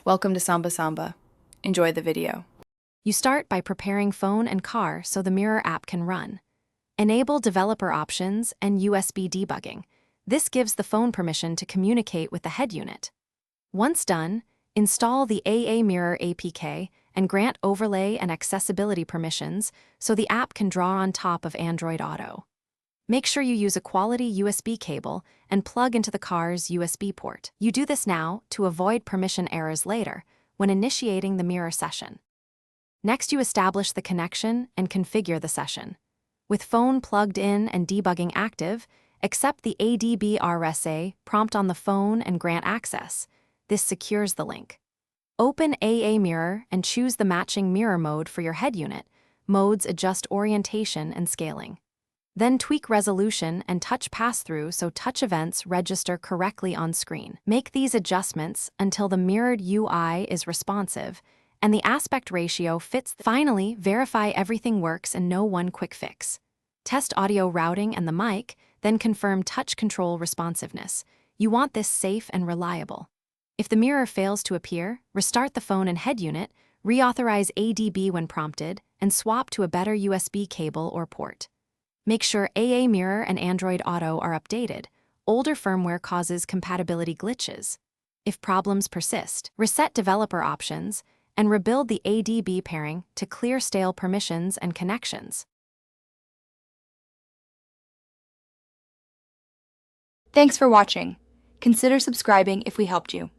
Welcome to Samba Samba. Enjoy the video. You start by preparing phone and car so the Mirror app can run. Enable developer options and USB debugging. This gives the phone permission to communicate with the head unit. Once done, install the AA Mirror APK and grant overlay and accessibility permissions so the app can draw on top of Android Auto. Make sure you use a quality USB cable and plug into the car's USB port. You do this now to avoid permission errors later when initiating the Mirror session. Next, you establish the connection and configure the session. With phone plugged in and debugging active, accept the ADB RSA prompt on the phone and grant access. This secures the link. Open AA Mirror and choose the matching mirror mode for your head unit. Modes adjust orientation and scaling. Then tweak resolution and touch pass-through so touch events register correctly on screen. Make these adjustments until the mirrored UI is responsive and the aspect ratio fits. Finally, verify everything works and know one quick fix. Test audio routing and the mic, then confirm touch control responsiveness. You want this safe and reliable. If the mirror fails to appear, restart the phone and head unit, reauthorize ADB when prompted, and swap to a better USB cable or port. Make sure AA Mirror and Android Auto are updated. Older firmware causes compatibility glitches. If problems persist, reset developer options and rebuild the ADB pairing to clear stale permissions and connections. Thanks for watching. Consider subscribing if we helped you.